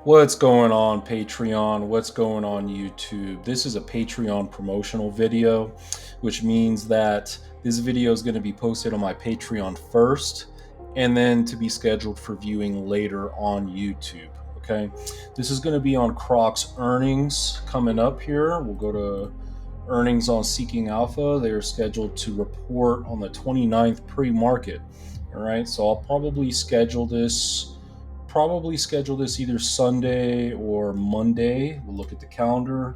What's going on, Patreon? What's going on, YouTube? This is a Patreon promotional video, which means that this video is going to be posted on my Patreon first and then to be scheduled for viewing later on YouTube. Okay, this is going to be on CROX Earnings coming up here. We'll go to earnings on Seeking Alpha. They're scheduled to report on the 29th pre-market. All right, so I'll probably schedule this either Sunday or Monday. We'll look at the calendar.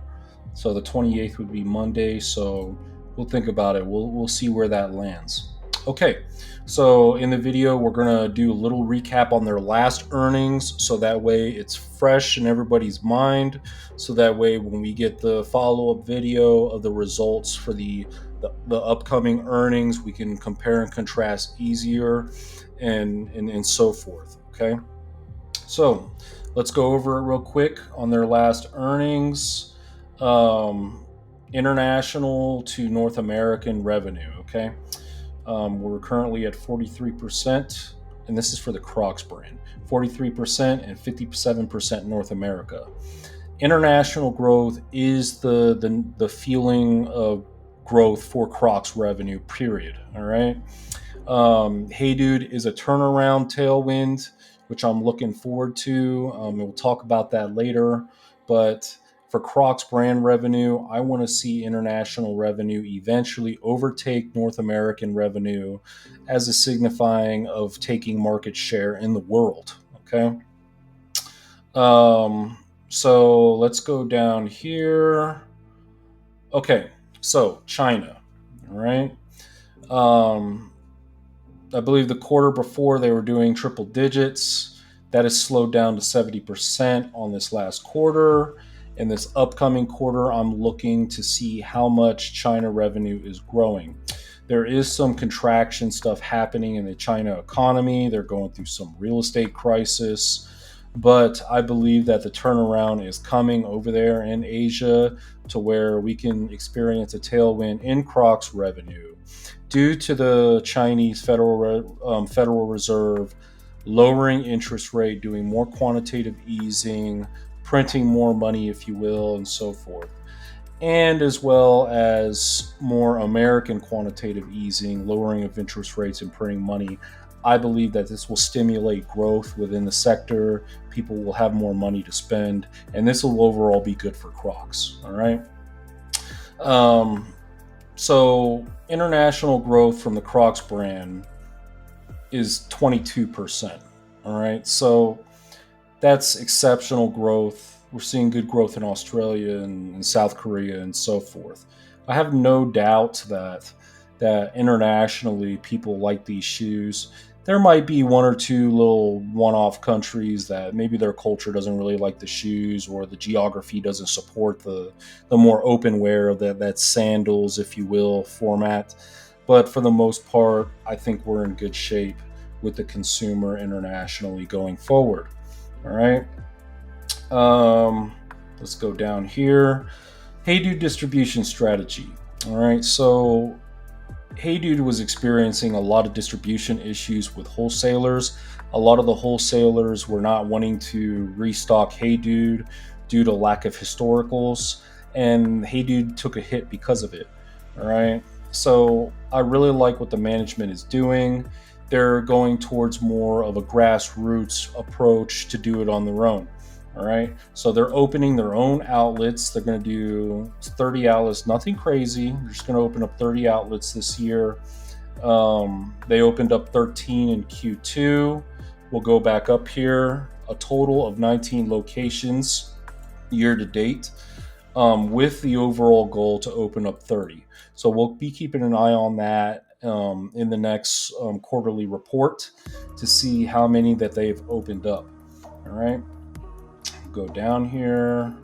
So the 28th would be Monday. So we'll think about it. We'll see where that lands. Okay, so in the video, we're going to do a little recap on their last earnings. So that way it's fresh in everybody's mind. So that way when we get the follow-up video of the results for the upcoming earnings, we can compare and contrast easier and so forth. Okay. So let's go over it real quick on their last earnings. International to North American revenue. Okay. We're currently at 43%, and this is for the CROX brand, 43% and 57% North America. International growth is the feeling of growth for CROX revenue, period. All right. Hey Dude is a turnaround tailwind, which I'm looking forward to. We'll talk about that later. But for CROX brand revenue, I want to see international revenue eventually overtake North American revenue as a signifying of taking market share in the world. Okay. So let's go down here. Okay. So China. All right. I believe the quarter before they were doing triple digits. That has slowed down to 70% on this last quarter. In this upcoming quarter, I'm looking to see how much China revenue is growing. There is some contraction stuff happening in the China economy. They're going through some real estate crisis. But I believe that the turnaround is coming over there in Asia to where we can experience a tailwind in CROX revenue due to the Chinese Federal Reserve lowering interest rate, doing more quantitative easing, printing more money, if you will, and so forth. And as well as more American quantitative easing, lowering of interest rates and printing money. I believe that this will stimulate growth within the sector. People will have more money to spend, and this will overall be good for CROX. All right. So international growth from the CROX brand is 22%. All right. So that's exceptional growth. We're seeing good growth in Australia and South Korea and so forth. I have no doubt that internationally people like these shoes. There might be one or two little one-off countries that maybe their culture doesn't really like the shoes, or the geography doesn't support the more open wear of that sandals, if you will, format. But for the most part, I think we're in good shape with the consumer internationally going forward. All right. Let's go down here. Hey Dude distribution strategy. All right. So Hey Dude was experiencing a lot of distribution issues with wholesalers. A lot of the wholesalers were not wanting to restock Hey Dude due to lack of historicals, and Hey Dude took a hit because of it. All right. So I really like what the management is doing. They're going towards more of a grassroots approach to do it on their own. All right. So they're opening their own outlets. They're going to do 30 outlets, nothing crazy. They're just going to open up 30 outlets this year. They opened up 13 in Q2. We'll go back up here. A total of 19 locations year to date, with the overall goal to open up 30. So we'll be keeping an eye on that in the next quarterly report to see how many that they've opened up. All right. Go down here.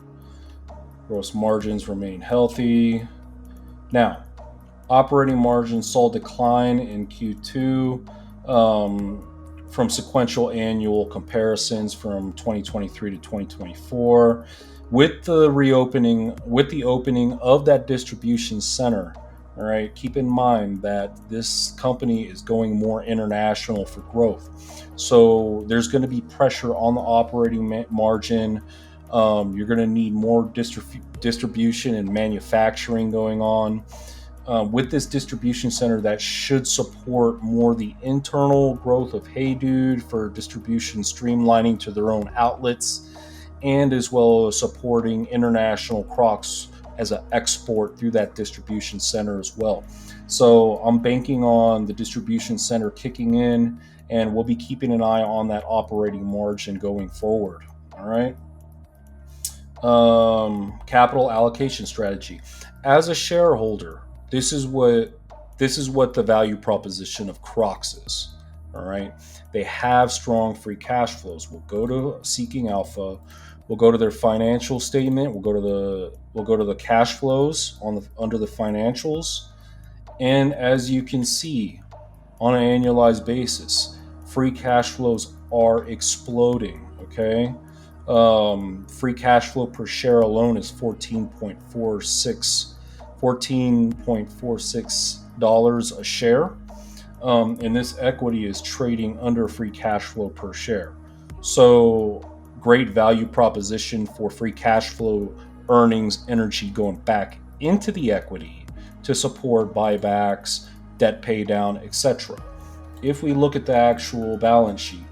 Gross margins remain healthy. Now, operating margins saw decline in Q2 from sequential annual comparisons from 2023 to 2024. With the opening of that distribution center, all right, keep in mind that this company is going more international for growth. So there's going to be pressure on the operating margin. You're going to need more distribution and manufacturing going on. With this distribution center, that should support more the internal growth of Hey Dude for distribution streamlining to their own outlets, and as well as supporting international CROX as an export through that distribution center as well. So I'm banking on the distribution center kicking in, and we'll be keeping an eye on that operating margin going forward. All right. Capital allocation strategy. As a shareholder, this is what the value proposition of CROX is. All right, they have strong free cash flows. We'll go to Seeking Alpha. We'll go to their financial statement. We'll go to the cash flows under the financials, and as you can see, on an annualized basis, free cash flows are exploding. Okay. Free cash flow per share alone is $14.46 a share. And this equity is trading under free cash flow per share. So great value proposition for free cash flow earnings energy going back into the equity to support buybacks, debt pay down, etc. If we look at the actual balance sheet,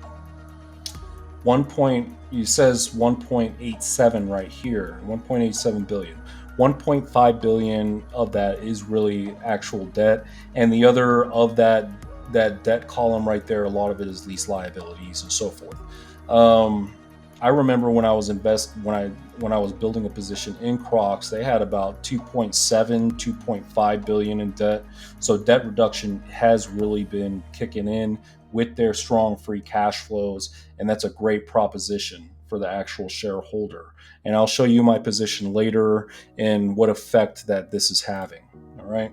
it says 1.87 right here, 1.87 billion. 1.5 billion of that is really actual debt, and the other of that debt column right there, a lot of it is lease liabilities and so forth. I remember when I was when I was building a position in CROX, they had about 2.5 billion in debt. So debt reduction has really been kicking in with their strong free cash flows, and that's a great proposition for the actual shareholder. And I'll show you my position later and what effect that this is having. All right.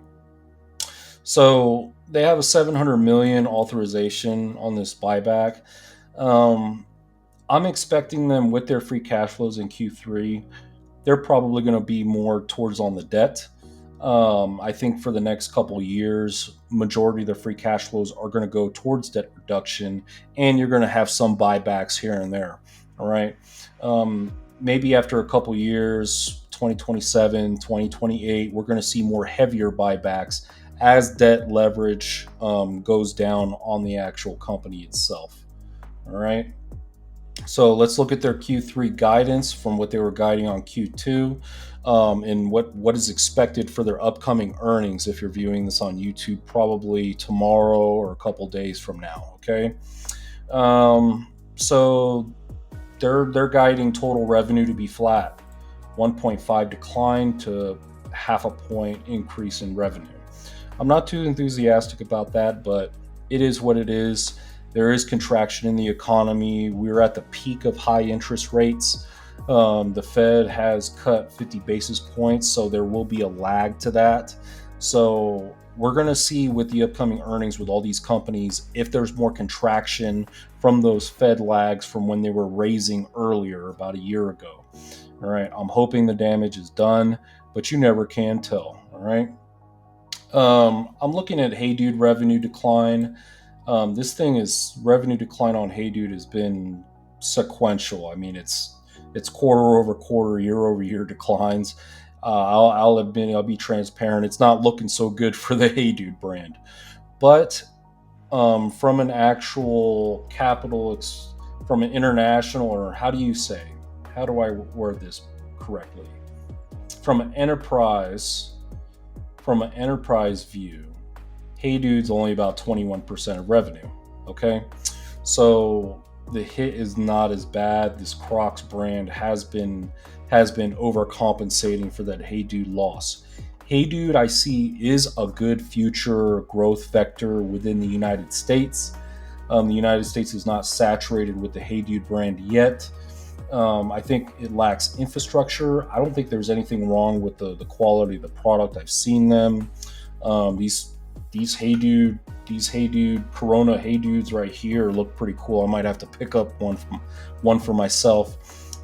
So they have a 700 million authorization on this buyback. I'm expecting them with their free cash flows in Q3. They're probably going to be more towards on the debt. I think for the next couple of years, majority of their free cash flows are going to go towards debt reduction, and you're going to have some buybacks here and there. All right. Maybe after a couple of years, 2027, 2028, we're going to see more heavier buybacks as debt leverage goes down on the actual company itself. All right. So let's look at their Q3 guidance from what they were guiding on Q2, and what is expected for their upcoming earnings. If you're viewing this on YouTube, probably tomorrow or a couple days from now. Okay, so they're guiding total revenue to be flat, 1.5 decline to 0.5 point increase in revenue. I'm not too enthusiastic about that, but it is what it is. There is contraction in the economy. We're at the peak of high interest rates. The Fed has cut 50 basis points, so there will be a lag to that. So we're going to see with the upcoming earnings with all these companies if there's more contraction from those Fed lags from when they were raising earlier about a year ago. All right, I'm hoping the damage is done, but you never can tell. All right. I'm looking at Hey Dude revenue decline. This thing is revenue decline on Hey Dude has been sequential. I mean, it's quarter over quarter, year over year declines. I'll admit, I'll be transparent. It's not looking so good for the Hey Dude brand, but from an actual from an international, or how do I word this correctly? From an enterprise view, Hey Dude's only about 21% of revenue. Okay, so the hit is not as bad. This CROX brand has been overcompensating for that Hey Dude loss. Hey Dude, I see, is a good future growth vector within the United States. The United States is not saturated with the Hey Dude brand yet. I think it lacks infrastructure. I don't think there's anything wrong with the quality of the product. I've seen them. These Hey Dude Corona Hey Dudes right here look pretty cool. I might have to pick up one for myself.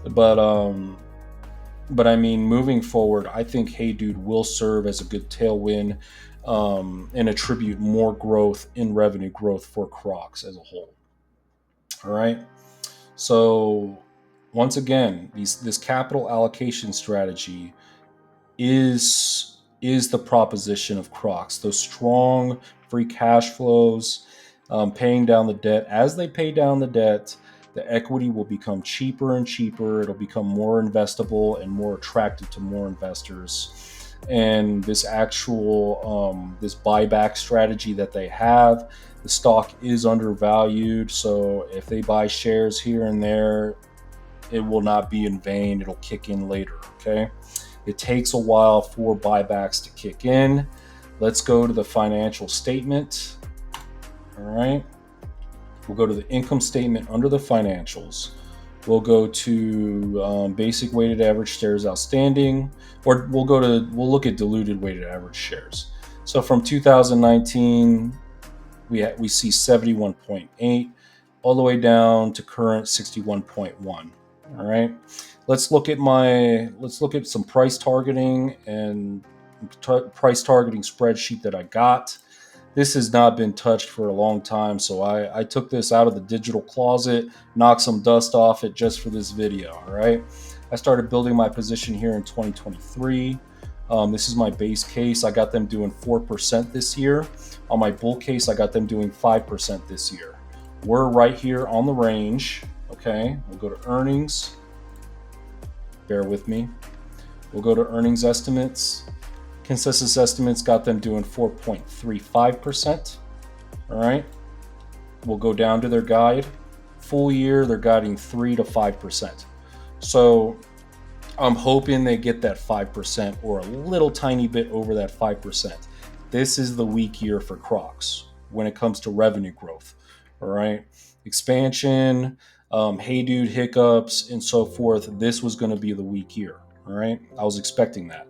But I mean, moving forward, I think Hey Dude will serve as a good tailwind, and attribute more growth in revenue growth for Crocs as a whole. All right. So once again, this capital allocation strategy is the proposition of Crocs. Those strong free cash flows, paying down the debt. As they pay down the debt, the equity will become cheaper and cheaper. It'll become more investable and more attractive to more investors. And this this buyback strategy that they have, the stock is undervalued. So if they buy shares here and there, it will not be in vain. It'll kick in later. Okay. It takes a while for buybacks to kick in. Let's go to the financial statement. All right. We'll go to the income statement under the financials. We'll go to basic weighted average shares outstanding, or we'll look at diluted weighted average shares. So from 2019, we see 71.8 all the way down to current 61.1. All right. Let's look at some price targeting and price targeting spreadsheet that I got. This has not been touched for a long time, so I took this out of the digital closet, knocked some dust off it just for this video. All right. I started building my position here in 2023. This is my base case. I got them doing 4% this year. On my bull case, I got them doing 5% this year. We're right here on the range. Okay, we'll go to earnings. Bear with me. We'll go to earnings estimates. Consensus estimates got them doing 4.35%. All right. We'll go down to their guide. Full year, they're guiding 3 to 5%. So I'm hoping they get that 5% or a little tiny bit over that 5%. This is the weak year for Crocs when it comes to revenue growth. All right. Expansion, Hey Dude hiccups, and so forth. This was going to be the weak year. All right. I was expecting that.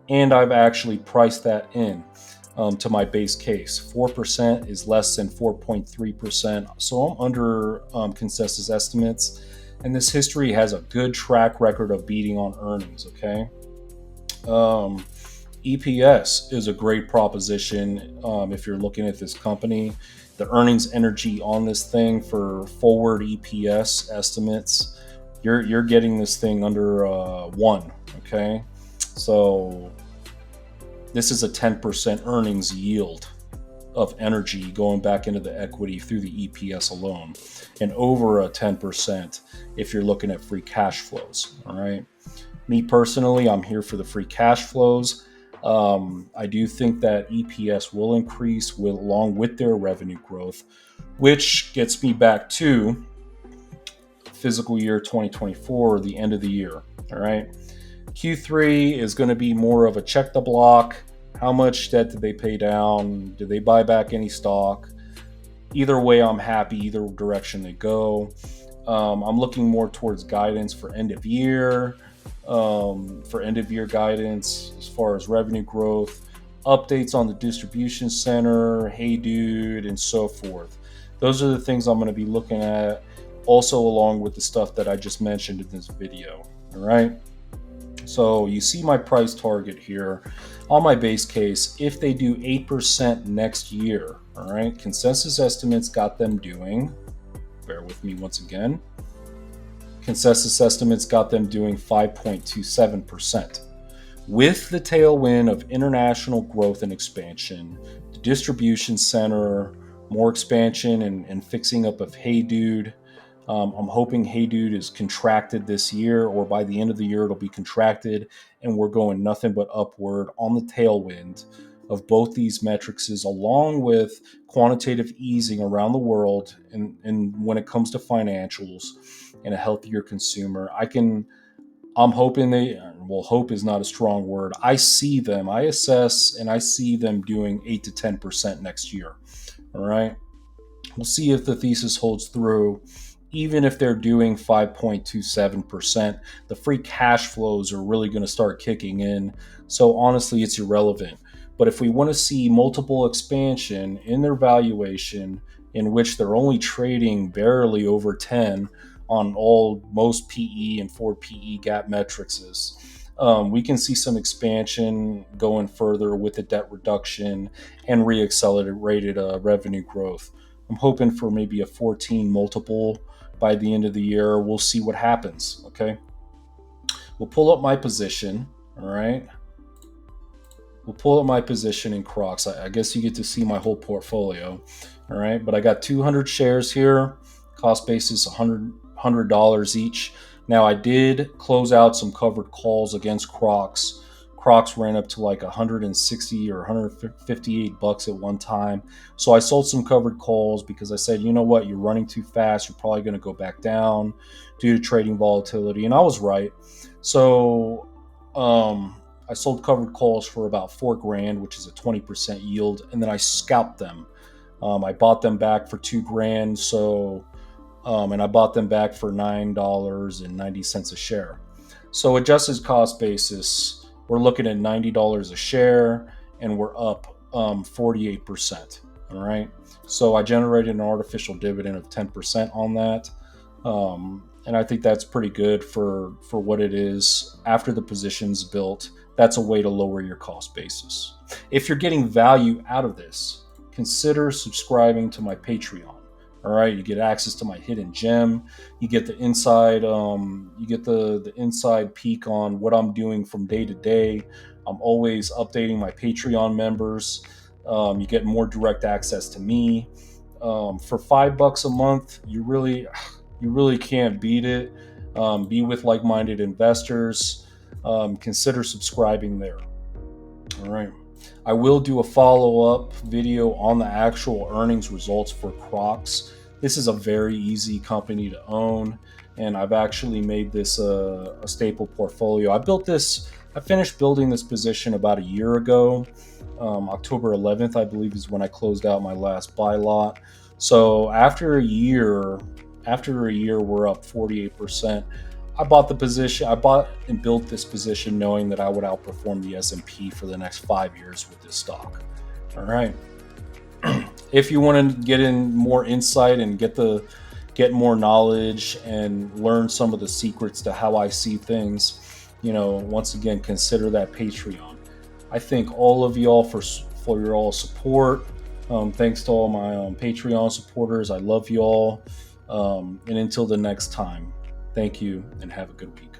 And I've actually priced that in to my base case. 4% is less than 4.3%. So I'm under consensus estimates. And this history has a good track record of beating on earnings. Okay. EPS is a great proposition if you're looking at this company. The earnings energy on this thing for forward EPS estimates, you're getting this thing under 1. Okay, so this is a 10% earnings yield of energy going back into the equity through the EPS alone, and over a 10% if you're looking at free cash flows. All right. Me personally, I'm here for the free cash flows. I do think that EPS will increase along with their revenue growth, which gets me back to fiscal year 2024, the end of the year. All right. Q3 is going to be more of a check the block. How much debt did they pay down? Did they buy back any stock? Either way, I'm happy either direction they go. I'm looking more towards guidance for end of year. Guidance as far as revenue growth, updates on the distribution center, Hey Dude, and so forth. Those are the things I'm going to be looking at, also along with the stuff that I just mentioned in this video. All right. So you see my price target here on my base case. If they do 8% next year, all right, consensus estimates got them doing, bear with me once again, consensus estimates got them doing 5.27%. With the tailwind of international growth and expansion, the distribution center, more expansion and fixing up of Hey Dude. I'm hoping Hey Dude is contracted this year, or by the end of the year, it'll be contracted, and we're going nothing but upward on the tailwind of both these metrics, along with quantitative easing around the world. And when it comes to financials and a healthier consumer, I'm hoping hope is not a strong word. I assess, and I see them doing 8 to 10% next year. All right. We'll see if the thesis holds through. even if they're doing 5.27%, the free cash flows are really going to start kicking in. So honestly, it's irrelevant. But if we want to see multiple expansion in their valuation, in which they're only trading barely over 10 on most PE and forward PE gap metrics, we can see some expansion going further with the debt reduction and re-accelerated revenue growth. I'm hoping for maybe a 14 multiple by the end of the year. We'll see what happens. Okay. We'll pull up my position. All right. We'll pull up my position in CROX. I guess you get to see my whole portfolio. All right. But I got 200 shares here. Cost basis $100 each. Now I did close out some covered calls against CROX. CROX ran up to like 160 or 158 bucks at one time. So I sold some covered calls because I said, you know what, you're running too fast. You're probably going to go back down due to trading volatility. And I was right. So I sold covered calls for about $4,000, which is a 20% yield. And then I scalped them. I bought them back for $2,000. And I bought them back for $9.90 a share. So adjusted cost basis, we're looking at $90 a share, and we're up 48%. All right. So I generated an artificial dividend of 10% on that. And I think that's pretty good for what it is after the position's built. That's a way to lower your cost basis. If you're getting value out of this, consider subscribing to my Patreon. All right, you get access to my hidden gem. You get the inside, the inside peek on what I'm doing from day to day. I'm always updating my Patreon members. You get more direct access to me. For $5 a month, you really can't beat it. Be with like-minded investors. Consider subscribing there. All right. I will do a follow-up video on the actual earnings results for CROX. This is a very easy company to own, and I've actually made this a staple portfolio. I finished building this position about a year ago. October 11th, I believe, is when I closed out my last buy lot. So after a year, we're up 48%. I bought and built this position knowing that I would outperform the S&P for the next 5 years with this stock. All right. If you want to get in more insight and get more knowledge and learn some of the secrets to how I see things, once again, consider that Patreon. I thank all of y'all for your all support. Thanks to all my Patreon supporters. I love y'all. And until the next time, thank you and have a good week.